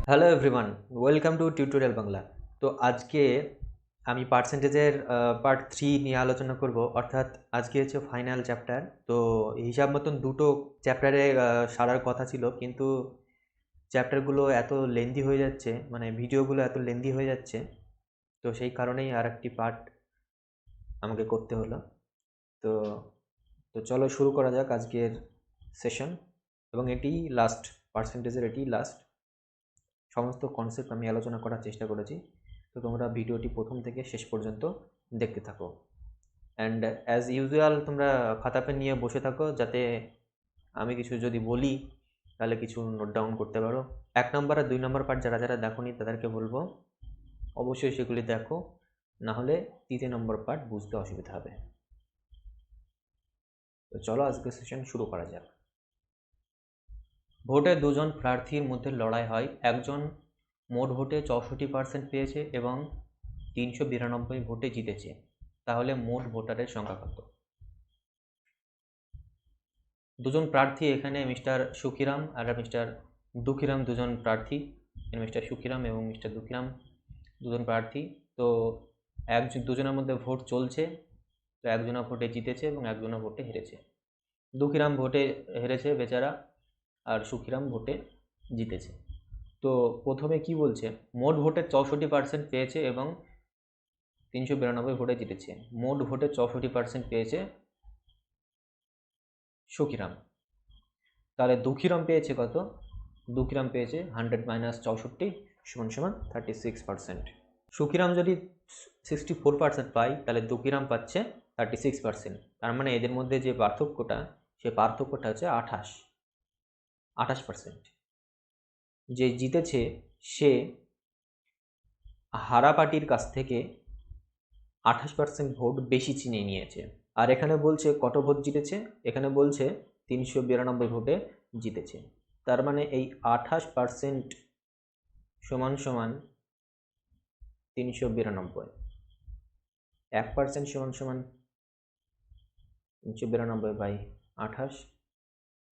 Hello everyone, welcome to tutorial Bangla. তো আজকে আমি পার্সেন্টেজের পার্ট 3 নিয়ে আলোচনা করব, অর্থাৎ আজকে হচ্ছে ফাইনাল চ্যাপ্টার। তো হিসাব মতন দুটো চ্যাপ্টারে সারার কথা ছিল, কিন্তু চ্যাপ্টারগুলো এত লেন্দি হয়ে যাচ্ছে, মানে ভিডিওগুলো এত লেন্দি হয়ে যাচ্ছে, তো সেই কারণেই আর একটি পার্ট আমাকে করতে হলো। তো তো চলো শুরু করা যাক আজকের সেশন, এবং এটি লাস্ট, পার্সেন্টেজের এটি লাস্ট। সমস্ত কনসেপ্ট আমি আলোচনা করার চেষ্টা করেছি, তো তোমরা ভিডিওটি প্রথম থেকে শেষ পর্যন্ত দেখতে থাকো। অ্যান্ড অ্যাজ ইউজুয়াল তোমরা খাতা পেন নিয়ে বসে থাকো, যাতে আমি কিছু যদি বলি তাহলে কিছু নোট ডাউন করতে পারো। 1 নম্বর আর 2 নম্বর পার্ট যারা যারা দেখোনি তাদেরকে বলবো অবশ্যই সেগুলি দেখো, নাহলে 3 নম্বর পার্ট বুঝতে অসুবিধা হবে। তো চলো আজকের সেশন শুরু করা যাক। ভোটে দুজন প্রার্থীর মধ্যে লড়াই হয়। একজন মোট ভোটে 64% পেয়েছে এবং 392 ভোটে জিতেছে। তাহলে মোট ভোটারের সংখ্যা কত? দুজন প্রার্থী, এখানে মিস্টার সুখিরাম আর মিস্টার দুঃখিরাম দুজন প্রার্থী। মিস্টার সুখিরাম এবং মিস্টার দুঃখিরাম দুজন প্রার্থী। তো দুজনের মধ্যে ভোট চলছে। তো একজনা ভোটে জিতেছে এবং একজনা ভোটে হেরেছে। দুঃখিরাম ভোটে হেরেছে বেচারা, আর সুখিরাম ভোটে জিতেছে। তো প্রথমে কি বলছে, মোট ভোটের 64% পেয়েছে এবং 392 ভোটে জিতেছে। মোট ভোটে 64% পেয়েছে সুখিরাম। তাহলে দুঃখিরাম পেয়েছে কত? দুঃখিরাম পেয়েছে 100 মাইনাস 64 সমান 36%। সুখিরাম যদি 64% পায়, তাহলে দুঃখিরাম পাচ্ছে 36%। তার মানে এদের মধ্যে যে পার্থক্যটা, সে পার্থক্যটা হচ্ছে 28%। যে জিতেছে সে হারা পার্টির কাছ থেকে 28% ভোট বেশি চিনিয়ে নিয়েছে। আর এখানে বলছে কত ভোট জিতেছে, এখানে বলছে 392 ভোটে জিতেছে। তার মানে এই 28% সমান সমান 392, 1% সমান সমান 392 বাই 28,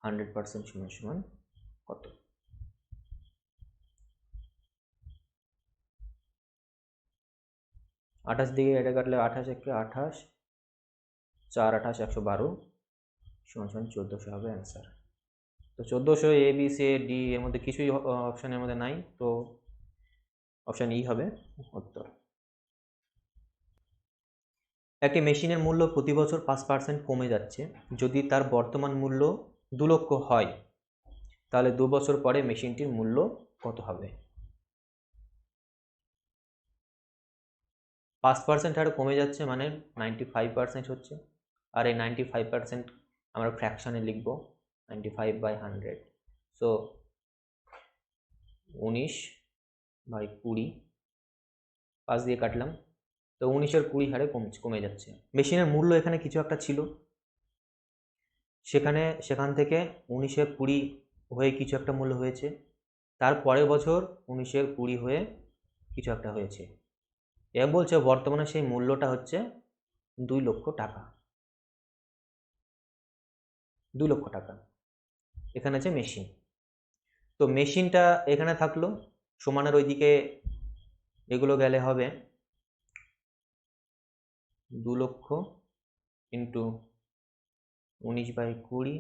100% সমান সমান কত? আঠাশ দিকে এটা কাটলে 28 একে 28, 4 28 112 সমান সমান 1400 হবে অ্যান্সার। তো 1400 এ বি সি ডি এর মধ্যে কিছুই অপশানের মধ্যে নাই, তো অপশান ই হবে উত্তর। একটি মেশিনের মূল্য প্রতি বছর 5% কমে যাচ্ছে। যদি তার বর্তমান মূল্য 2 লক্ষ হয়, তাহলে 2 বছর পরে মেশিনটির মূল্য কত হবে? 5% হারে কমে যাচ্ছে মানে 95% হচ্ছে। আর এই 95% আমরা ফ্র্যাকশনে লিখব, 95/100। সো 19/20, 5 দিয়ে কাটলাম, তো 19/20 হারে কমে যাচ্ছে। মেশিনের মূল্য এখানে কিছু একটা ছিল, সেখান থেকে 19/20 হয়ে কিছু একটা মূল্য হয়েছে। তার পরের বছর 19/20 হয়ে কিছু একটা হয়েছে। এ বলছে বর্তমানে সেই মূল্যটা হচ্ছে 2 লক্ষ টাকা। 2 লক্ষ টাকা এখানে আছে মেশিন। তো মেশিনটা এখানে থাকলো, সমানের ওইদিকে এগুলো গেলে হবে 2 লক্ষ ইন্টু 19/20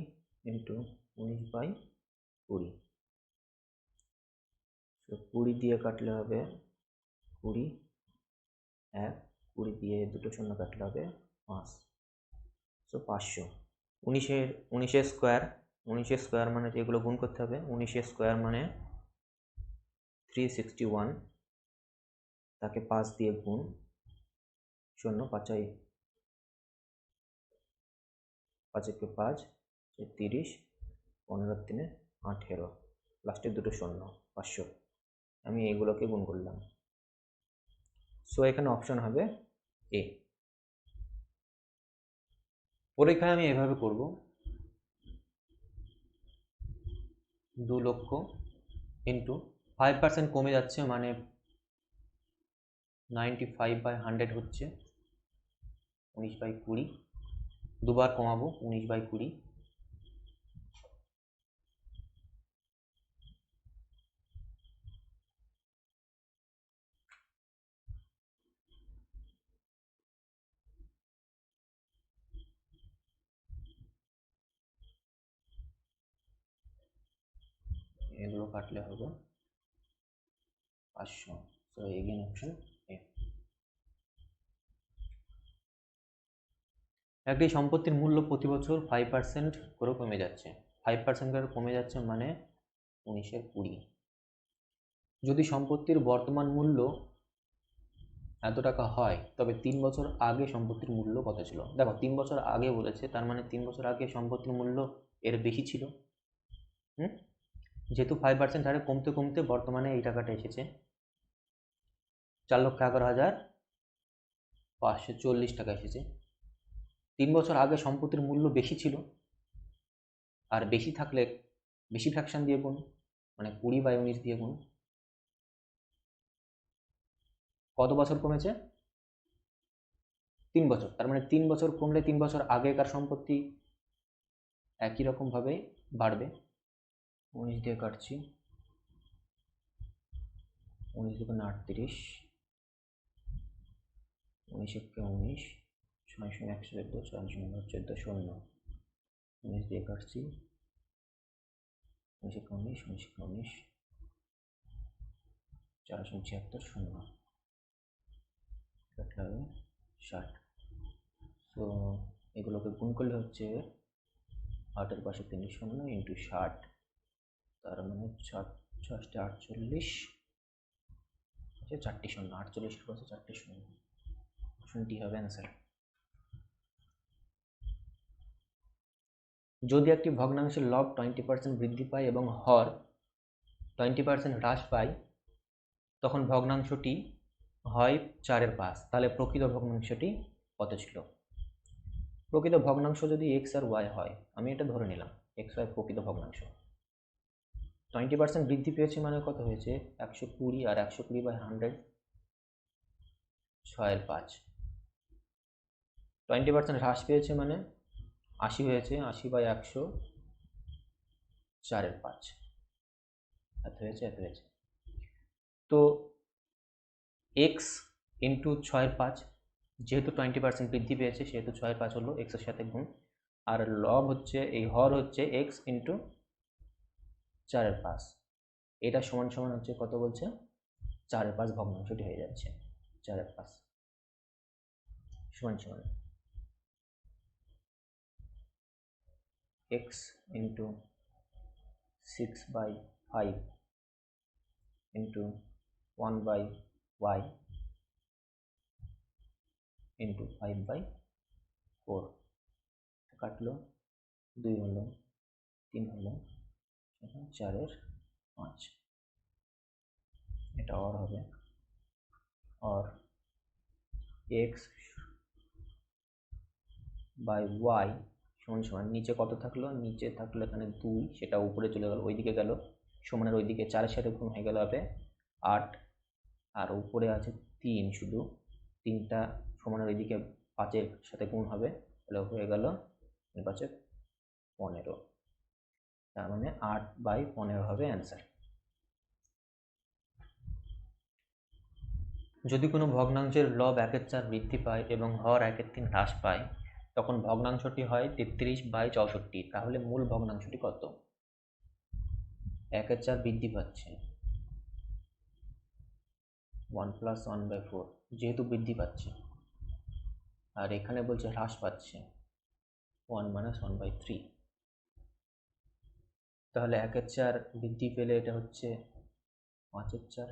ইন্টু 19/20। 20 দিয়ে কাটলে হবে 20, 1, 20 দিয়ে দুটো শূন্য কাটলে হবে 5, সো 500। 19 স্কোয়ার, 19 স্কোয়ার মানে এগুলো গুণ করতে হবে। 19 স্কোয়ার মানে 361, তাকে 5 দিয়ে গুণ, শূন্য 5 5 5, 30, 15 3 18, লাস্টের দুটো শূন্য, 500। আমি এগুলোকে গুণ করলাম, সো এখানে অপশন হবে এ। পরীক্ষায় আমি এভাবে করব, 2 লক্ষ ইন্টু 5% কমে যাচ্ছে মানে 95/100 হচ্ছে 19/20। দুবার কমাবো, 19/20, এগুলো কাটলে হবে 500। So again option A. একটি সম্পত্তির মূল্য প্রতি বছর 5% করে কমে যাচ্ছে। 5% করে কমে যাচ্ছে মানে 19/20। যদি সম্পত্তির বর্তমান মূল্য এত টাকা হয় তবে 3 বছর আগে সম্পত্তির মূল্য কত ছিল? দেখো 3 বছর আগে বলেছে, তার মানে 3 বছর আগে সম্পত্তির মূল্য এর বেশি ছিল। যেহেতু 5% হারে কমতে কমতে বর্তমানে এই টাকাটা এসেছে 4,11,540 টাকা এসেছে। 3 বছর আগে সম্পত্তির মূল্য বেশি ছিল, আর বেশি থাকলে বেশি ফ্র্যাকশন দিয়ে গুণ, মানে 20/19 দিয়ে গুণ। কত বছর কমেছে? 3 বছর। তার মানে 3 বছর কমলে 3 বছর আগেকার সম্পত্তি একই রকমভাবে বাড়বে। 19 দিয়ে কাটছি, 19 দুগুণে 38, 19 19, 6 114, 4 14 শূন্য। 19 দিয়ে কাটছি, 19 19, 19 476 শূন্য, কাটলে হবে 60। তো এগুলোকে গুণ করলে হচ্ছে 8-এর পাশে 3 শূন্য ইন্টু 60, তার মানে 6 48, 4টি শূন্য, 48-এর পাশে 4টি শূন্য। অপশনটি হবে অ্যান্সার। যদি একটি ভগ্নাংশের লব 20% বৃদ্ধি পায় এবং হর 20% হ্রাস পায়, তখন ভগ্নাংশটি হয় 4/5। তাহলে প্রকৃত ভগ্নাংশটি কত ছিল? প্রকৃত ভগ্নাংশ যদি এক্স আর ওয়াই হয়, আমি এটা ধরে নিলাম এক্স ওয়াই প্রকৃত ভগ্নাংশ। 20% বৃদ্ধি পেয়েছে মানে কত হয়েছে? 120, আর 120/100 6/5। 20% হ্রাস পেয়েছে মানে 80 হয়েছে, 80/100 4/5। এত হয়েছে। তো এক্স ইন্টু 6/5, যেহেতু 20% বৃদ্ধি পেয়েছে সেহেতু 6/5 হলো এক্সের সাথে গুণ, আর লব হচ্ছে এই হর হচ্ছে এক্স ইন্টু 4/5। এটা সমান সমান হচ্ছে কত বলছে? 4/5 ভগ্নাংশটি হয়ে যাচ্ছে। 4/5 সমান সমান x into 6/5 into 1/y into 5/4। কাটলো 2 হলো, 3 হলো, 4/5। এটা অর হবে, অর এক্স বাই ওয়াই সমান সমান নিচে কত থাকলো? নিচে থাকলো এখানে 2, সেটা উপরে চলে গেল, ওইদিকে গেল, সমানের ওইদিকে 4-এর সাথে গুণ হয়ে গেল হবে 8, আর উপরে আছে 3, শুধু 3টা সমানের ওইদিকে 5-এর সাথে গুণ হবে, তাহলে হয়ে গেল 5-15। তার মানে 8/15 হবে অ্যান্সার। যদি কোনো ভগ্নাংশের লব 1/4 বৃদ্ধি পায় এবং হর 1/3 হ্রাস পায়, তখন ভগ্নাংশটি হয় 33/64। তাহলে মূল ভগ্নাংশটি কত? 1/4 বৃদ্ধি পাচ্ছে, 1 + 1/4, যেহেতু বৃদ্ধি পাচ্ছে, আর এখানে বলছে হ্রাস পাচ্ছে 1 - 1/3। তাহলে 1/4 বৃদ্ধি পেলে এটা হচ্ছে 5/4,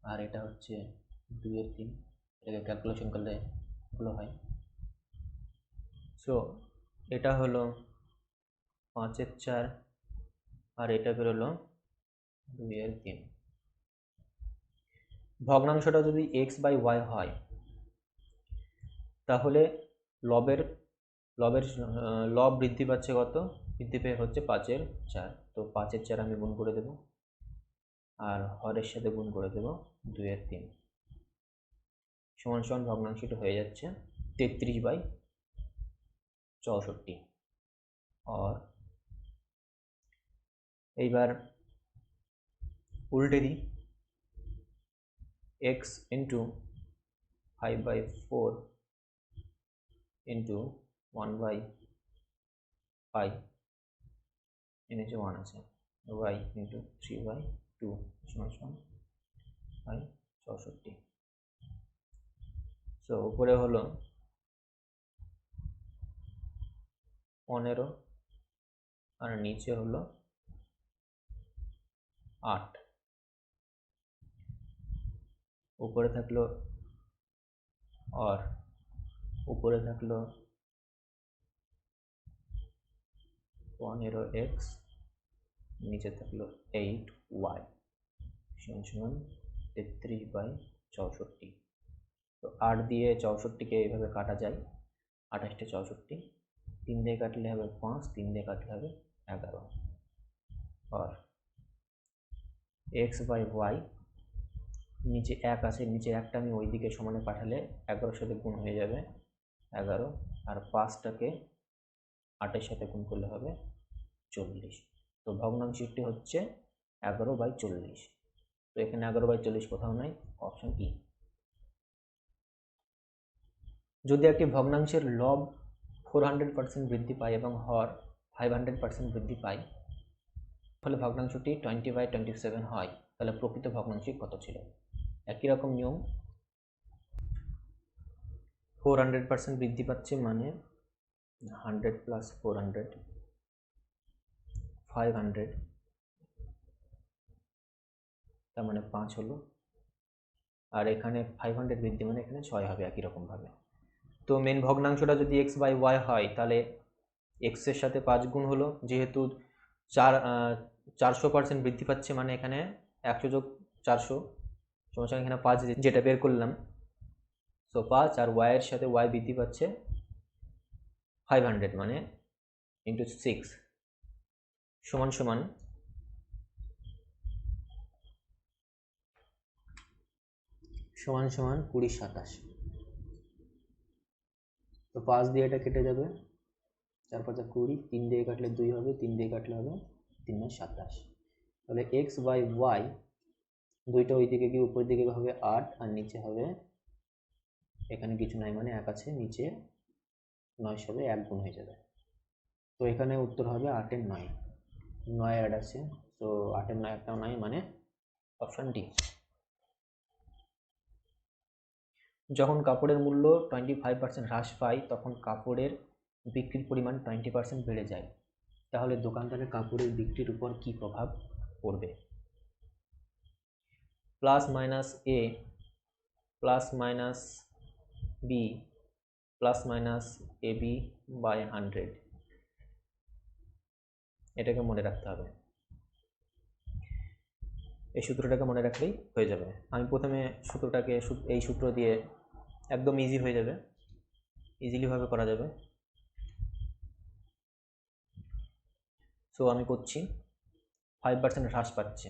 আর এটা হচ্ছে 2/3। এটাকে ক্যালকুলেশন করলে এগুলো হয়। সো এটা হলো 5/4, আর এটা বেরোলো 2/3। ভগ্নাংশটা যদি x/y হয়, তাহলে লবের লব বৃদ্ধি পাচ্ছে কত? বৃদ্ধি পেয়ে হচ্ছে 5/4। তো 5/4 আমি গুণ করে দেব, আর হরের সাথে গুণ করে দেব 2/3, সমান সমান ভগ্নাংশটি হয়ে যাচ্ছে 33/64। আর এইবার উল্টে দিই, x ইন্টু 5/4 ইন্টু 1/5, এনেছে 1 আছে, y ইন্টু 3/2 সমান বাই 64। সো উপরে হলো 15 আর নিচে হলো 8। উপরে থাকলো আর উপরে থাকলো 15x, নিচে থাকলো 8y সমান 33/64। তো 8 দিয়ে 64কে এইভাবে কাটা যায়, 28টে 64, 3 দিয়ে কাটলে হবে 5, 3 দিয়ে কাটলে হবে 11। আর x/y, নিচে 1 আছে, নিচে একটা আমি ওই দিকে সমানে পাঠালে 11-এর সাথে গুণ হয়ে যাবে 11, আর 5টাকে 8-এর সাথে গুণ করলে হবে 40। তো ভগ্নাংশটি হচ্ছে 11/40। তো এখানে 11/40 কোথাও নাই, অপশন ই। যদি একটি ভগ্নাংশের লব 400% বৃদ্ধি পায় এবং হর 500% বৃদ্ধি পায়, ফলে ভগ্নাংশটি 20/27 হয়, তাহলে প্রকৃত ভগ্নাংশ কত ছিল? একই রকম নিয়ম, 400% বৃদ্ধি পাচ্ছে মানে 100 প্লাস 400 500, তার মানে 5 হলো, আর এখানে 500 বৃদ্ধি মানে এখানে 6 হবে একই রকমভাবে। তো মেন ভগ্নাংশটা যদি x/y হয়, তাহলে x এর সাথে 5 গুণ হলো, যেহেতু 400% বৃদ্ধি পাচ্ছে মানে এখানে 100 যোগ 400 সমান এখানে 5 যেটা বের করলাম। তো 5 আর y এর সাথে y বৃদ্ধি পাচ্ছে 500 মানে ইন্টু 6 সমান 20/27। তো 5 দিয়ে এটা কেটে যাবে, 4 5 20, 3 দিয়ে কাটলে 2 হবে, 3 দিয়ে কাটলে হবে 3 9 27। তাহলে x/y দুইটা ওই দিকে গিয়ে উপরের দিকে হবে 8 আর নিচে হবে, এখানে কিছু নাই মানে 1 আছে, নিচে 9 সাথে 1 গুণ হয়ে যাবে। তো এখানে উত্তর হবে 8 এর 9, 9 অ্যাড আছে, তো 8 এর 9 একটাও নাই মানে অপশন ডি। যখন কাপড়ের মূল্য 25% হ্রাস পায় তখন কাপড়ের বিক্রির পরিমাণ 20% বেড়ে যায়, তাহলে দোকানদারের কাপড়ের বিক্রির উপর কি প্রভাব পড়বে? Plus minus A plus minus B plus minus A B by 100, এটাকে মনে রাখতে হবে। এই সূত্রটাকে মনে রাখলেই হয়ে যাবে। আমি প্রথমে সূত্রটাকে এই সূত্র দিয়ে একদম ইজি হয়ে যাবে, ইজিলি ভাবে করা যাবে। সো আমি করছি, 5% হ্রাস পাচ্ছে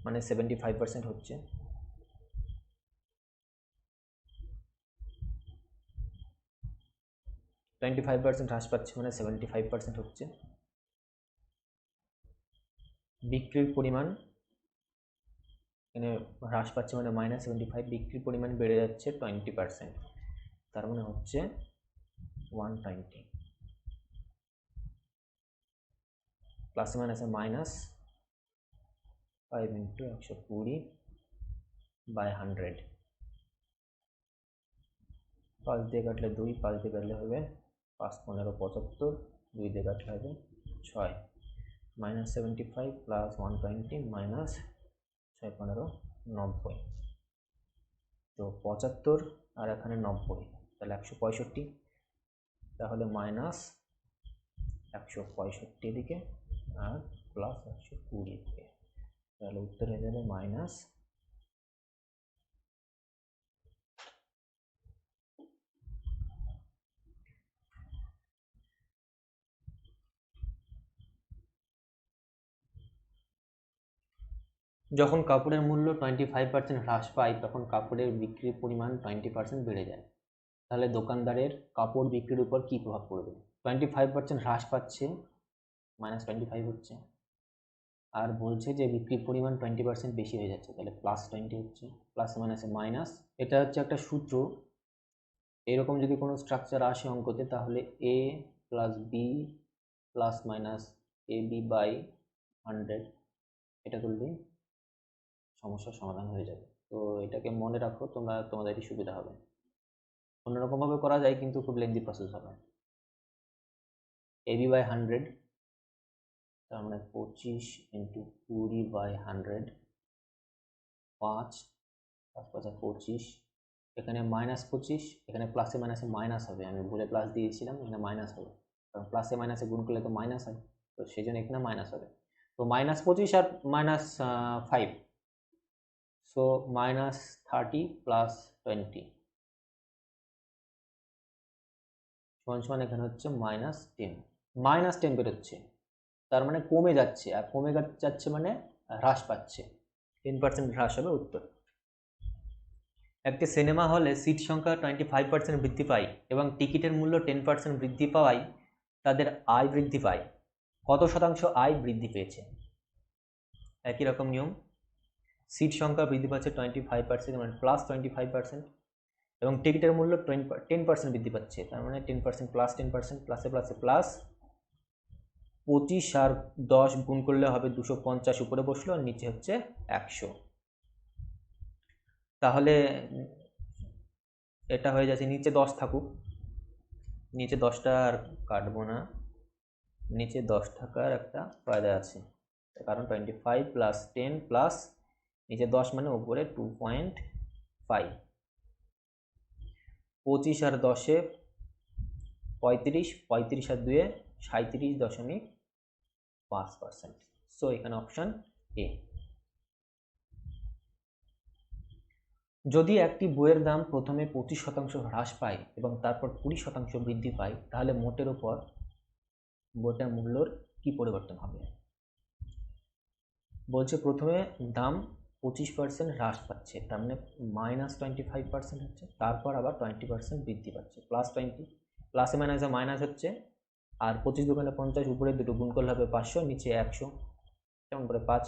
মানে 75% হচ্ছে, 25% হ্রাস পাচ্ছে মানে 75% হচ্ছে। বিক্রির পরিমাণ এখানে হ্রাস পাচ্ছে মানে -75, বিক্রির পরিমাণ বেড়ে যাচ্ছে 20%, তার মানে হচ্ছে 120 প্লাস মাইনাসে মাইনাস 5 ইন্টু 120 বাই 100। 5 দিয়ে কাটলে 2, 5 দিয়ে কাটলে হবে 5 15 75, 2 দিয়ে কাটলে হবে 6, -75 প্লাস 120 মাইনাস 6 15 90। তো 75 আর এখানে 90, তাহলে 165, তাহলে মাইনাস 165 দিকে আর প্লাস 120 দিকে, তাহলে উত্তর হয়ে যাবে মাইনাস। যখন কাপড়ের মূল্য 25% হ্রাস পায় তখন কাপড়ের বিক্রির পরিমাণ 20% বেড়ে যায়, তাহলে দোকানদারের কাপড় বিক্রির উপর কি প্রভাব পড়বে? 25% হ্রাস পাচ্ছে, -25 হচ্ছে, আর বলছে যে বিক্রির পরিমাণ 20% বেশি হয়ে যাচ্ছে, তাহলে +20 হচ্ছে, প্লাস মাইনাসে মাইনাস। এটা হচ্ছে একটা সূত্র, এরকম যদি কোনো স্ট্রাকচার আসে অঙ্কতে তাহলে a plus B plus minus A B by 100 এটা করলেই সমস্যার সমাধান হয়ে যাবে। তো এটাকে মনে রাখো, তোমাদেরই সুবিধা হবে। অন্যরকমভাবে করা যায় কিন্তু খুব লেন্দি প্রসেস হবে। AB/100 তার মানে 25 ইন্টু 20/100, 5 5 5 25, এখানে -25, এখানে প্লাসে মাইনাসে মাইনাস হবে, আমি ভুলে প্লাস দিয়েছিলাম, এখানে মাইনাস হবে, কারণ প্লাসে মাইনাসে গুণ করলে তো মাইনাস হয়, তো সেই জন্য এখানে মাইনাস হবে। তো -25 আর -5, সো -30 প্লাস 20 সমান এখানে হচ্ছে -10, -10 বেরোচ্ছে, তার মানে কমে যাচ্ছে, আর কমে যাচ্ছে মানে হ্রাস পাচ্ছে, 10% হ্রাস হবে উত্তর। একটি সিনেমা হলে সিট সংখ্যা 25% বৃদ্ধি পায় এবং টিকিটের মূল্য 10% বৃদ্ধি পাওয়ায় তাদের আয় বৃদ্ধি পায়। কত শতাংশ আয় বৃদ্ধি পেয়েছে? একই রকম নিয়ম, সিট সংখ্যা বৃদ্ধি পাচ্ছে 25%, মানে +25%, এবং টিকিটের মূল্য 10% বৃদ্ধি পাচ্ছে, তার মানে 10% প্লাস 10%, প্লাসে প্লাসে প্লাস, 25 আর 10 গুণ করলে হবে 250, উপরে বসলো আর নিচে হচ্ছে 100। তাহলে এটা হয়ে যাচ্ছে, নিচে 10 থাকুক, নিচে 10টা আর কাটবো না, নিচে 10 থাকার একটা ফায়দা আছে, কারণ 25 প্লাস 10 প্লাস নিচে 10 মানে উপরে 2.5, 25 আর 10-এ 35, 35 আর 2-এ 37.5%। সো এখানে অপশান এ। যদি একটি বইয়ের দাম প্রথমে 25% হ্রাস পায় এবং তারপর 20% বৃদ্ধি পায়, তাহলে মোটের উপর বইটার মূল্যর কি পরিবর্তন হবে? বলছে প্রথমে দাম 25% হ্রাস পাচ্ছে, তার মানে -25% হচ্ছে, তারপর আবার 20% বৃদ্ধি পাচ্ছে, +20, প্লাসে মাইনাসে মাইনাস হচ্ছে, আর 25 দোকানে 50, উপরে দুটো গুণ করলে হবে 500, নিচে 100, কেমন করে 5,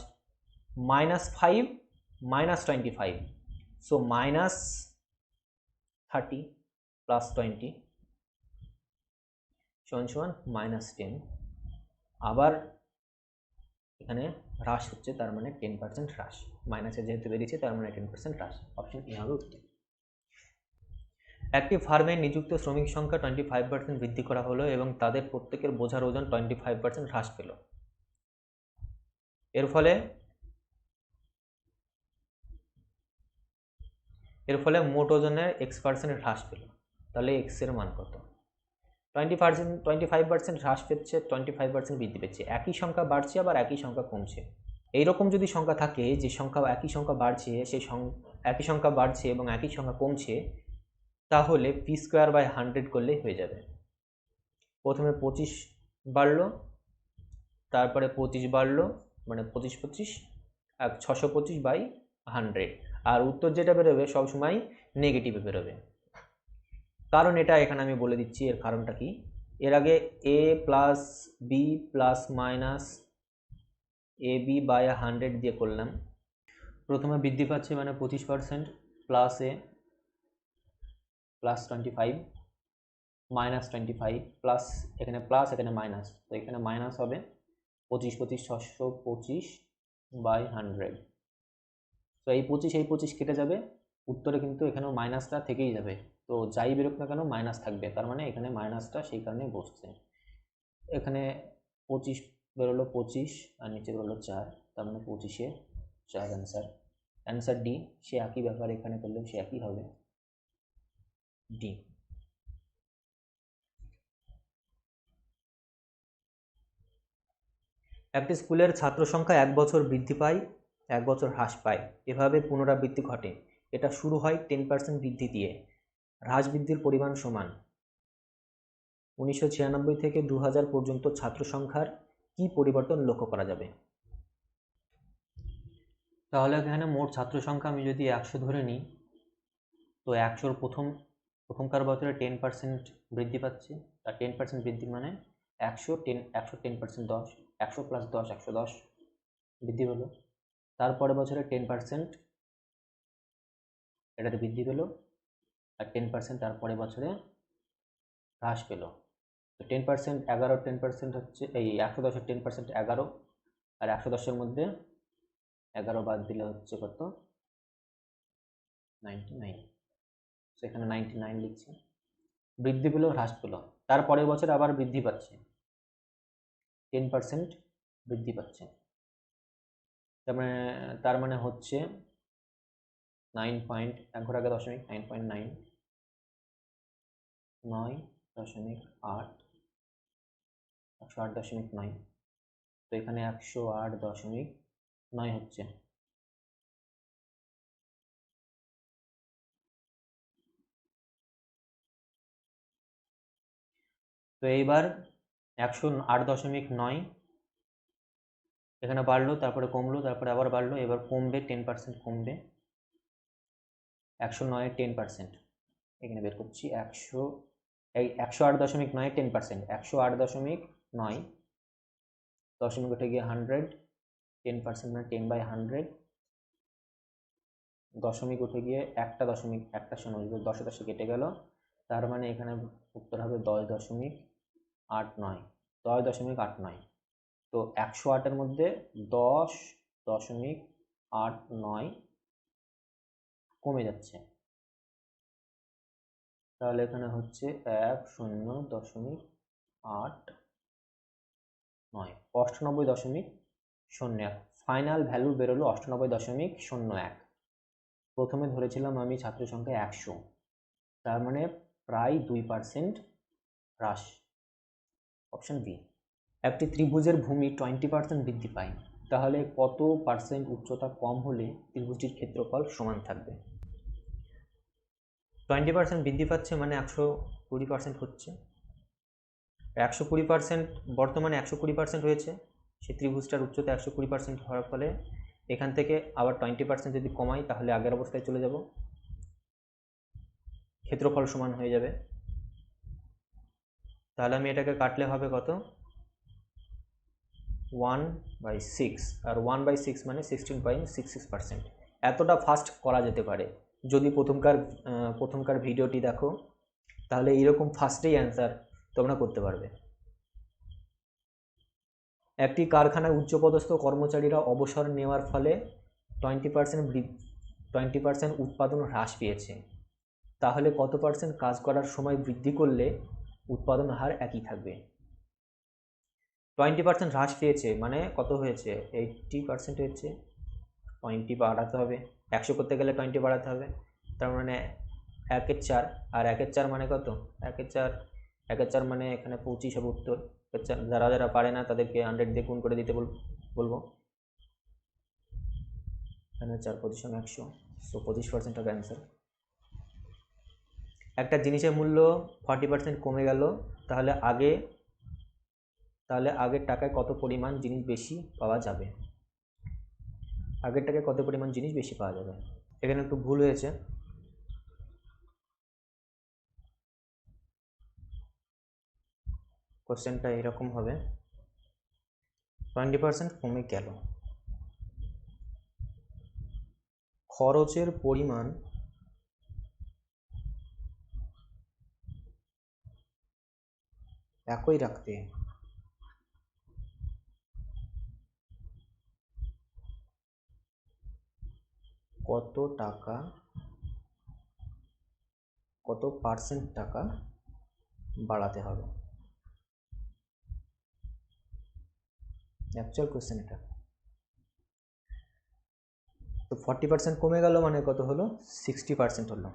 -5 -25, সো -30 প্লাস 20 সমান -10, আবার এখানে হ্রাস হচ্ছে, তার মানে 10% হ্রাস, মাইনাসে যেহেতু বেরিয়েছে তার মানে 10% হ্রাস, অপশন এ হবে উত্তর। একটি ফার্মে নিযুক্ত শ্রমিক সংখ্যা 25% বৃদ্ধি করা হলো এবং তাদের প্রত্যেকের বোঝার ওজন 25% হ্রাস পেল। এর ফলে মোট ওজনের x% হ্রাস পেল, তাহলে x এর মান কত? 25% হ্রাস পেচ্ছে, 25% বৃদ্ধি পেচ্ছে, একই সংখ্যা বাড়ছে আবার একই সংখ্যা কমছে। এইরকম যদি সংখ্যা থাকে যে একই সংখ্যা বাড়ছে, একই সংখ্যা বাড়ছে এবং একই সংখ্যা কমছে, তাহলে p²/100 করলেই হয়ে যাবে। প্রথমে 25 বাড়লো, তারপরে 25 বাড়লো, মানে 25 625/100, আর উত্তর যেটা বেরোবে সবসময় নেগেটিভে বেরোবে। কারণ এটা এখানে আমি বলে দিচ্ছি এর কারণটা কি। এর আগে a plus B plus minus AB/100 দিয়ে করলাম, প্রথমে বৃদ্ধি পাচ্ছে মানে 25%, প্লাস এ প্লাস 25, -25, প্লাস এখানে প্লাস এখানে মাইনাস, তো এখানে মাইনাস হবে 25 25 625/100, তো এই 25 কেটে যাবে, উত্তরে কিন্তু এখানেও মাইনাসটা থেকেই যাবে, তো যাই বেরোক না কেন মাইনাস থাকবে, তার মানে এখানে মাইনাসটা সেই কারণেই বসছে। এখানে 25 বেরোলো 25 আর নিচে বেরোলো 4, তার মানে 25-এ 4 অ্যান্সার ডি। সে একই ব্যাপার এখানে করলেও সে একই হবে, ডি। একটি স্কুলের ছাত্র সংখ্যা 1 বছর বৃদ্ধি পায়, 1 বছর হ্রাস পায়, এভাবে পুনরাবৃত্তি ঘটে। এটা শুরু হয় 10% বৃদ্ধি দিয়ে। হ্রাস বৃদ্ধির পরিমাণ সমান। 1996 থেকে 2000 পর্যন্ত ছাত্র সংখ্যার কি পরিবর্তন লক্ষ্য করা যাবে? তাহলে এখানে মোট ছাত্র সংখ্যা আমি যদি 100 ধরে নিই, তো 100-র প্রথমকার বছরে 10% বৃদ্ধি পাচ্ছে, আর 10% বৃদ্ধি মানে 100 10% 10, 100 প্লাস 10 110 বৃদ্ধি হলো। তারপরে বছরে 10% এটাতে বৃদ্ধি পেল, আর 10% তারপরে বছরে হ্রাস পেল। তো 10% 11, 10% হচ্ছে এই 110-এর 10% 11, আর 110-এর মধ্যে 11 বাদ দিলে হচ্ছে কত, 99। সেখানে 99 লিখছি। বৃদ্ধি পেল হ্রাস পেল, তারপরের বছর আবার বৃদ্ধি পাচ্ছে, 10% বৃদ্ধি পাচ্ছে। তার মানে হচ্ছে 9 পয়েন্ট, এক ঘর আগে দশমিক, 9.9, 9.8, 108.9। তো এখানে 108.9 হচ্ছে। তো এইবার 108.9 এখানে বাড়লো, তারপরে কমলো, তারপরে আবার বাড়লো, এবার কমবে, 10% কমবে। 109-এর 10% এখানে বের করছি। 108.9 10%, 108.9 দশমিক উঠে গিয়ে 100, 10% মানে 10/100, দশমিক উঠে গিয়ে একটা দশমিক, একটা শূন্য, 10 কেটে গেল, তার মানে এখানে উত্তর হবে 10.89, 10.89। তো 108-এর মধ্যে 10.89 কমে যাচ্ছে, তাহলে এখানে হচ্ছে 10.89, 98.01। ফাইনাল ভ্যালু বেরোলো 98.01। প্রথমে ধরেছিলাম আমি ছাত্র সংখ্যা 100, তার মানে প্রায় 2% হ্রাস, অপশন বি। একটি ত্রিভুজের ভূমি 20% বৃদ্ধি পায়, তাহলে কত পার্সেন্ট উচ্চতা কম হলে ত্রিভুজটির ক্ষেত্রফল সমান থাকবে? 20% বৃদ্ধি পাচ্ছে মানে 120% হচ্ছে। 120%, বর্তমানে 120% হয়েছে, সেই ত্রিভুজটার উচ্চতা 120% হওয়ার ফলে এখান থেকে আবার 20% যদি কমাই তাহলে আগের অবস্থায় চলে যাব, ক্ষেত্রফল সমান হয়ে যাবে। তাহলে আমি এটাকে কাটলে হবে কত, 1/6, আর 1/6 মানে 16.66%। এতটা ফাস্ট করা যেতে পারে যদি প্রথমকার ভিডিওটি দেখো, তাহলে এইরকম ফাস্টেই অ্যান্সার তোমরা করতে পারবে। একটি কারখানায় উচ্চপদস্থ কর্মচারীরা অবসর নেওয়ার ফলে 20% উৎপাদন হ্রাস পেয়েছে, তাহলে কত পার্সেন্ট কাজ করার সময় বৃদ্ধি করলে উৎপাদন হার একই থাকবে? 20% হ্রাস পেয়েছে মানে কত হয়েছে, 80% হয়েছে, 20 বাড়াতে হবে, 100 করতে গেলে 20 বাড়াতে হবে, তার মানে 1/4। আর 1/4 মানে কত, 1/4 মানে এখানে 25 হবে উত্তর। যারা যারা পারে না তাদেরকে 100 দিয়ে গুণ করে দিতে বলবো। এখানে 4×25 100, সো 25% হবে অ্যান্সার। একটা জিনিসের মূল্য 40% কমে গেল, তাহলে আগের টাকায় কত পরিমাণ জিনিস বেশি পাওয়া যাবে? আগের টাকায় কত পরিমাণ জিনিস বেশি পাওয়া যাবে? এখানে একটু ভুল হয়েছে, কোশ্চেনটা এরকম হবে, 20% কমে গেল, খরচের পরিমাণ একই রাখতে কত পার্সেন্ট টাকা বাড়াতে হবে? অ্যাকচুয়াল কোশ্চেন এটা। তো 40% কমে গেল মানে কত হলো, 60% হলো,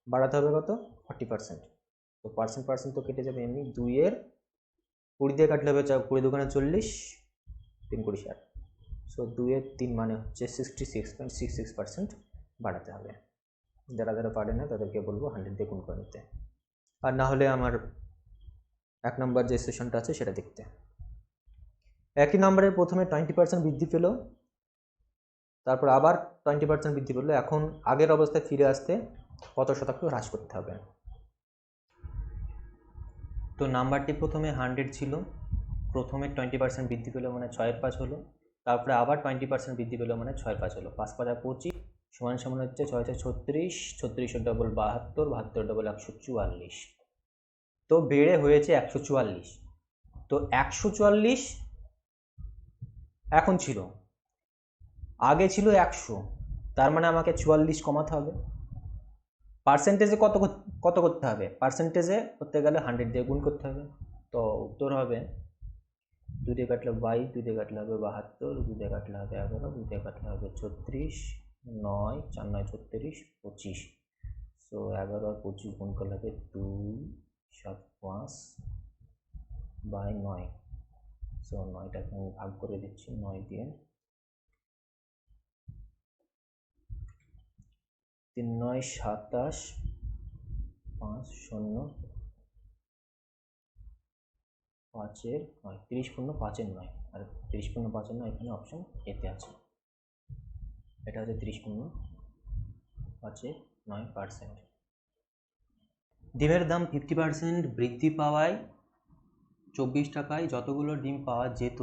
বাড়াতে হবে কত, 40%। তো পার্সেন্ট তো কেটে যাবে এমনি, 2-এর 20 দিয়ে কাটলে হবে 20×2 = 40, 3×20 = 60। সো 2-এর 3 মানে হচ্ছে 66.66% বাড়াতে হবে। যারা যারা পারে না তাদেরকে বলবো 100 দিয়ে গুণ করে নিতে, আর না হলে আমার 1 নম্বর যে সেশনটা আছে সেটা দেখতে। একই নম্বরের প্রথমে 20% বৃদ্ধি পেল, তারপর আবার 20% বৃদ্ধি পেল, এখন আগের অবস্থায় ফিরে আসতে কত শতাংশ হ্রাস করতে হবে? তো নাম্বারটি প্রথমে 100 ছিল, প্রথমে 20% বৃদ্ধি পেল মানে 6/5 হলো, তারপরে আবার 20% বৃদ্ধি পেল মানে 6/5 হলো, 5×5 = 25, সমান হচ্ছে 6×6 = 36, 36 ডবল 72, 72 ডবল 144। তো বেড়ে হয়েছে 144। তো 144 এখন ছিল, আগে ছিল 100, তার মানে আমাকে 44 কমাতে হবে। পার্সেন্টেজে কত করতে হবে? পার্সেন্টেজে করতে গেলে 100 দিয়ে গুণ করতে হবে। তো উত্তর হবে 2 দিয়ে কাটলে 22, 2 দিয়ে কাটলে হবে 72, 2 দিয়ে কাটলে হবে 11, 2 দিয়ে কাটলে হবে 36, 9, 4 9 36, 25। সো 11 আর 25 গুণ করলে হবে 2 7 5 বাই 9। সো 9টাকে আমি ভাগ করে দিচ্ছি 9 দিয়ে। 3 9 27, 5 0 5 9, 30 পূর্ণ 5 9, আর 30 পূর্ণ 5 9 এখানে অপশন এতে আছে। এটা হচ্ছে 30 পূর্ণ 5 9%। ডিমের দাম 50% বৃদ্ধি পাওয়ায় 24 টাকায় যতগুলো ডিম পাওয়া যেত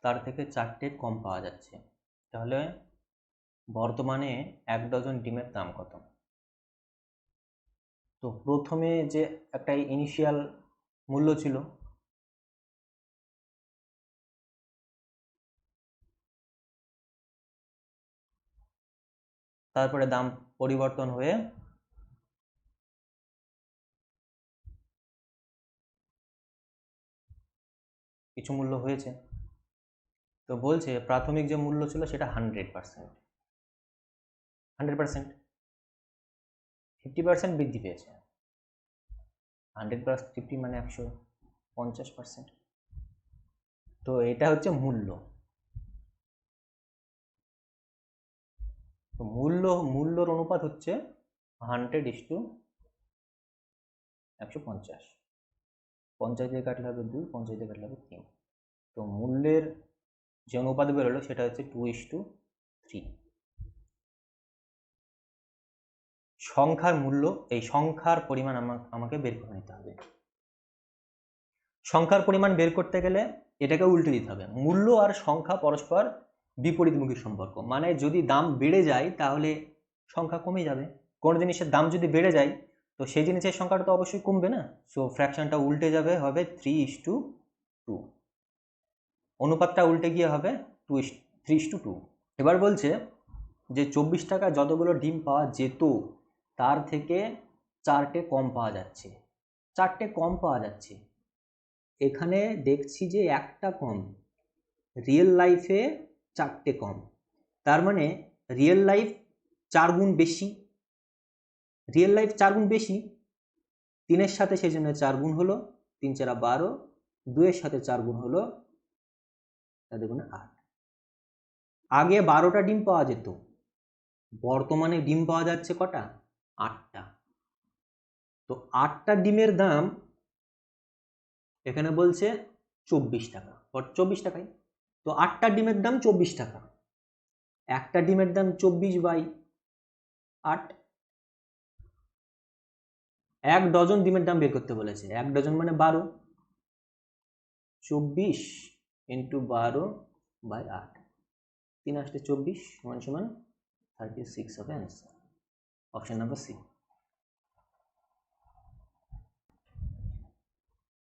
তার থেকে 4টে কম পাওয়া যাচ্ছে। তাহলে বর্তমানে 1 ডজন ডিমের দাম কত? তো প্রথমে যে একটা ইনিশিয়াল মূল্য ছিল, তারপরে দাম পরিবর্তন হয়ে কিছু মূল্য হয়েছে। তো বলছে প্রাথমিক যে মূল্য ছিল সেটা 100%, 50% বৃদ্ধি পেয়েছে। 100+50 মানে 150%। তো এটা হচ্ছে মূল্য। তো মূল্যর অনুপাত হচ্ছে 100:150। 50 দিয়ে কাটলে হবে 2, 50 দিয়ে কাটলে হবে 3। তো মূল্যের যে অনুপাত বেরোলো সেটা হচ্ছে 2:3। সংখ্যার মূল্য, এই সংখ্যার পরিমাণ আমাকে বের করে নিতে হবে। সংখ্যার পরিমাণ বের করতে গেলে এটাকে উল্টে দিতে হবে। মূল্য আর সংখ্যা পরস্পর বিপরীতমুখী সম্পর্ক, মানে যদি দাম বেড়ে যায় তাহলে সংখ্যা কমে যাবে। কোনো জিনিসের দাম যদি বেড়ে যায় তো সেই জিনিসের সংখ্যাটা তো অবশ্যই কমবে না। সো ফ্র্যাকশনটা উল্টে যাবে, হবে 3:2। অনুপাতটা উল্টে গিয়ে হবে 3:2। এবার বলছে যে 24 টাকা যতগুলো ডিম পাওয়া যেত তার থেকে 4টে কম পাওয়া যাচ্ছে। 4টে কম পাওয়া যাচ্ছে, এখানে দেখছি যে একটা কম, রিয়েল লাইফে 4টে কম, তার মানে রিয়েল লাইফ 4 গুণ বেশি। রিয়েল লাইফ 4 গুণ বেশি, 3-এর সাথে সেই জন্য 4 গুণ হলো, 3 4 12, 2-এর সাথে 4 গুণ হলো, 4 গুণে 8। আগে 12টা ডিম পাওয়া যেত, বর্তমানে ডিম পাওয়া যাচ্ছে কটা? 8টা। তো 8টা ডিমের দাম এখানে বলছে 24 টাকা, 24 টাকায়। তো 8টা ডিমের দাম 24 টাকা, একটা ডিমের দাম 24/8। 1 ডজন ডিমের দাম বের করতে বলেছে। 1 ডজন মানে 12, 24 × 12/8, 3 আসলে 24 সমান সমান 36 হবে অ্যান্সার। Option number C.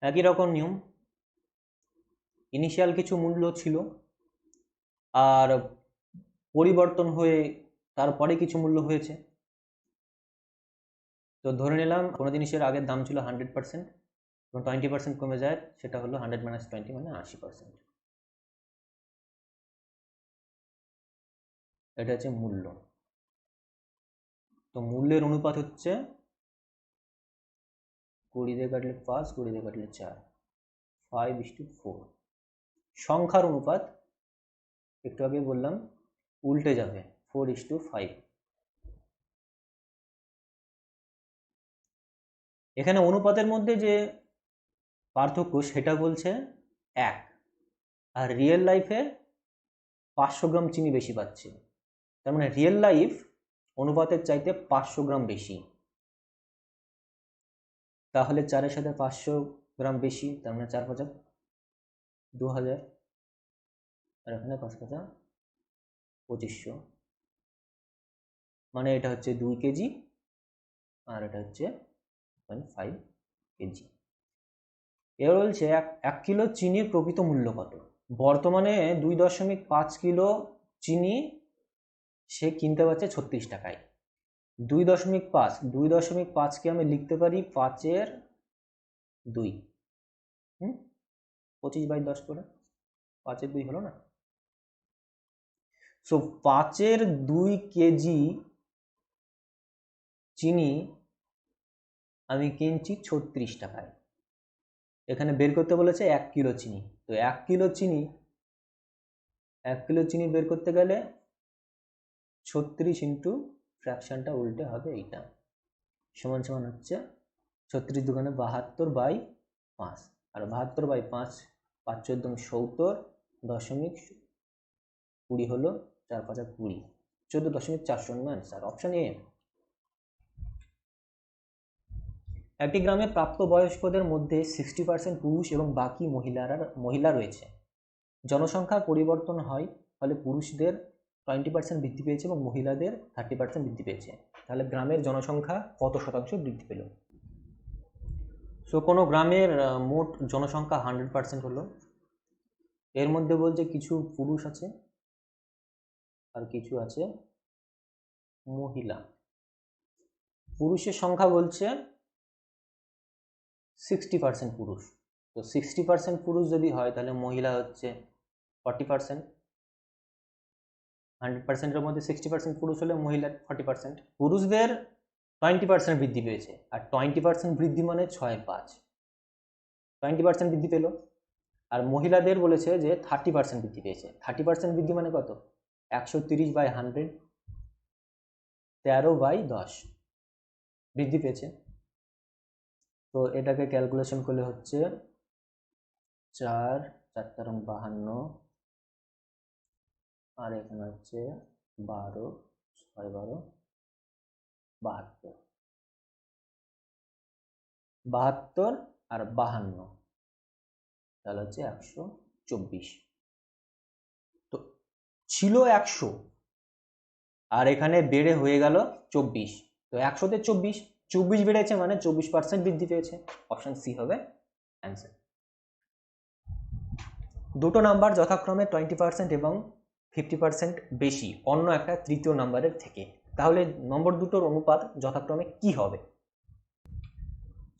একই রকম নিয়ম, ইনিশিয়াল কিছু মূল্য ছিল আর পরিবর্তন হয়ে তারপরে কিছু মূল্য হয়েছে। তো ধরে নিলাম কোনো জিনিসের আগের দাম ছিল 100% এবং 20% কমে যায়, সেটা হলো 100 - 20 মানে 80%। এটা হচ্ছে মূল্য। তো মূল্যের অনুপাত হচ্ছে 20 দিয়ে কাটলে 5, 20 দিয়ে কাটলে 4, 5:4। সংখ্যার অনুপাত একটু আগে বললাম উল্টে যাবে, 4:5। এখানে অনুপাতের মধ্যে যে পার্থক্য সেটা বলছে 1, আর রিয়েল লাইফে 500 গ্রাম চিনি বেশি পাচ্ছে, তার মানে রিয়েল লাইফ অনুপাতের চাইতে 500 গ্রাম বেশি। তাহলে 4-এর সাথে 500 গ্রাম বেশি, তার মানে 4 5 2000, আর এখানে 5 5 2500, মানে এটা হচ্ছে 2 কেজি আর এটা হচ্ছে 5 কেজি। এবার বলছে 1 কিলো চিনির প্রকৃত মূল্য কত। বর্তমানে 2.5 কিলো চিনি সে কিনতে পারছে 36 টাকায়। 2.5কে আমি লিখতে পারি 5-এর 2, 25/10 করে 5-এর 2 হলো না। সো 5-এর 2 কেজি চিনি আমি কিনছি 36 টাকায়। এখানে বের করতে বলেছে 1 কিলো চিনি। তো 1 কিলো চিনি বের করতে গেলে 36 ইন্টু ফ্র্যাকশনটা উল্টে হবে এইটা, সমান সমান হচ্ছে 36 দুগুণে 72/5, আর 72/5 5×14 70.20 হলো 4×5=20, 14.4 অ্যান্সার, অপশন এ। একটি গ্রামে প্রাপ্তবয়স্কদের মধ্যে 60% পুরুষ এবং বাকি মহিলা রয়েছে। জনসংখ্যার পরিবর্তন হয়, ফলে পুরুষদের 20% বৃদ্ধি পেয়েছে এবং মহিলাদের 30% বৃদ্ধি পেয়েছে। তাহলে গ্রামের জনসংখ্যা কত শতাংশ বৃদ্ধি পেল? সো কোনো গ্রামের মোট জনসংখ্যা 100% হলো, এর মধ্যে বলছে কিছু পুরুষ আছে আর কিছু আছে মহিলা। পুরুষের সংখ্যা বলছে 60% পুরুষ। তো 60% পুরুষ যদি হয় তাহলে মহিলা হচ্ছে 40%। 100%-এর মধ্যে 60% পুরুষ হলে মহিলার 40%। পুরুষদের 20% বৃদ্ধি পেয়েছে, আর 20% বৃদ্ধি মানে 6/5, 20% বৃদ্ধি পেল। আর মহিলাদের বলেছে যে 30% বৃদ্ধি পেয়েছে। 30% বৃদ্ধি মানে কত? 130/100, 13/10 বৃদ্ধি পেয়েছে। তো এটাকে ক্যালকুলেশন করলে হচ্ছে 4 4 52, আর এখানে হচ্ছে 12 6 12 72, 72 আর 52, তাহলে হচ্ছে 124। তো ছিল 100 আর এখানে বেড়ে হয়ে গেল 24। তো 100-তে 24 বেড়েছে মানে 24% বৃদ্ধি পেয়েছে। অপশন সি হবে অ্যান্সার। দুটো নাম্বার যথাক্রমে 20% এবং 50% বেশি অন্য একটা তৃতীয় নাম্বারের থেকে, তাহলে নম্বর দুটোর অনুপাত যথাক্রমে কি হবে?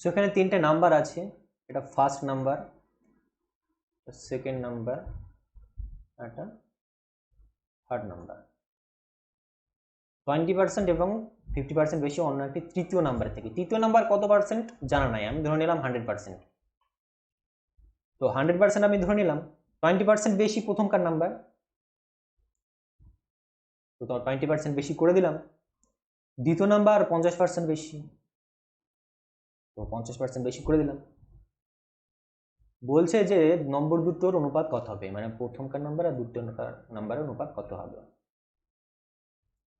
সেখানে তিনটে নাম্বার আছে, এটা ফার্স্ট নাম্বার, সেকেন্ড নাম্বার, এটা থার্ড নাম্বার। 20% এবং 50% বেশি অন্য একটি তৃতীয় নাম্বার থেকে। তৃতীয় নাম্বার কত পার্সেন্ট জানা নাই, আমি ধরে নিলাম 100%। তো 100% আমি ধরে নিলাম। 20% বেশি প্রথমকার নাম্বার, তো 20% বেশি করে দিলাম। দ্বিতীয় নাম্বার 50% বেশি, তো 50% বেশি করে দিলাম। বলছে যে নম্বর দুটোর অনুপাত কত হবে, মানে প্রথমকার নাম্বার আর দ্বিতীয় নাম্বারের অনুপাত কত হবে।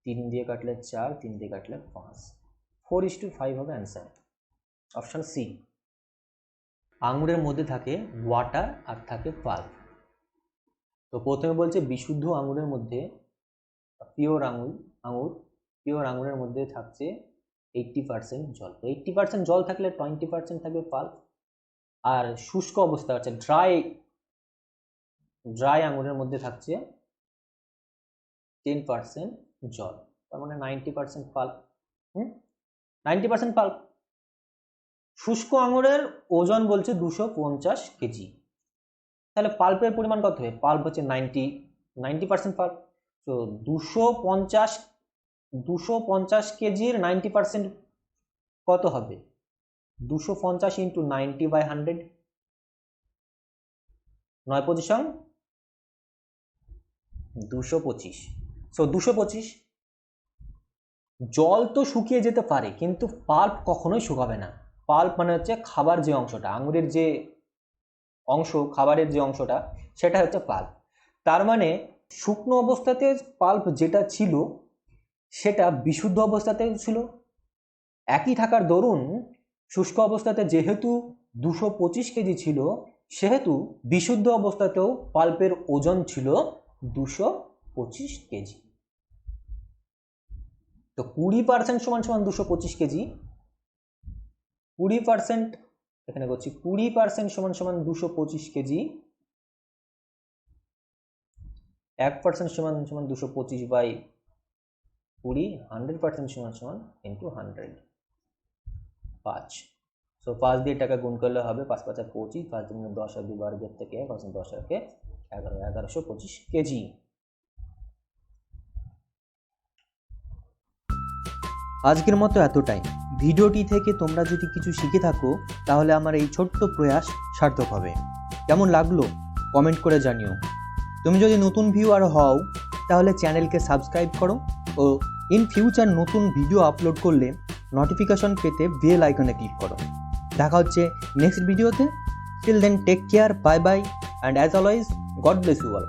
3 দিয়ে কাটলে 4, 3 দিয়ে কাটলে 5, 4:5 হবে অ্যান্সার, অপশন সি। আঙুরের মধ্যে থাকে ওয়াটার আর থাকে পাল্প। তো প্রথমে বলছে বিশুদ্ধ আঙুরের মধ্যে, পিওর আঙুরের মধ্যে থাকছে 80% জল। তো 80% জল থাকলে 20% থাকবে পাল্প। আর শুষ্ক অবস্থা আছে ড্রাই আঙুরের মধ্যে থাকছে 10% জল, তার মানে 90% পাল্প। 90% পাল্প। শুষ্ক আঙুরের ওজন বলছে 250 কেজি, তাহলে পাল্পের পরিমাণ কত হবে? পাল্প হচ্ছে 90% পাল্প। তো 250 কেজির 90% কত হবে? 250 ইন্টু 90/100, 9×5 225। সো 225। জল তো শুকিয়ে যেতে পারে কিন্তু পাল্প কখনোই শুকাবে না। পাল্প মানে হচ্ছে খাবার যে অংশটা, আঙুরের যে অংশ, খাবারের যে অংশটা, সেটা হচ্ছে পাল্প। তার মানে শুকনো অবস্থাতে পাল্প যেটা ছিল সেটা বিশুদ্ধ অবস্থাতেও ছিল। একই থাকার দরুন শুষ্ক অবস্থাতে যেহেতু 225 কেজি ছিল, সেহেতু বিশুদ্ধ অবস্থাতেও পাল্পের ওজন ছিল 225 কেজি। তো 20% সমান 225 কেজি। 20% এখানে করছি, 20% সমান 225 কেজি। 1% সমান সমান 225/20, 100% সমান সমান ইন্টু 100, 5। সো 5 দিয়ে টাকা গুণ করলে হবে 5 5 25, 5 দিনে 10 আর 2 12 থেকে 1, 10 আর 11, 1125 কেজি। আজকের মতো এতটাই। ভিডিওটি থেকে তোমরা যদি কিছু শিখে থাকো তাহলে আমার এই ছোট্ট প্রয়াস সার্থক হবে। কেমন লাগলো কমেন্ট করে জানিও। তুমি যদি নতুন ভিউয়ার হও তাহলে চ্যানেলকে সাবস্ক্রাইব করো ও ইন ফিউচার নতুন ভিডিও আপলোড করলে নোটিফিকেশন পেতে বেল আইকনে ক্লিক করো। দেখা হচ্ছে নেক্সট ভিডিওতে। Till then take care, bye bye, and as always God bless you all.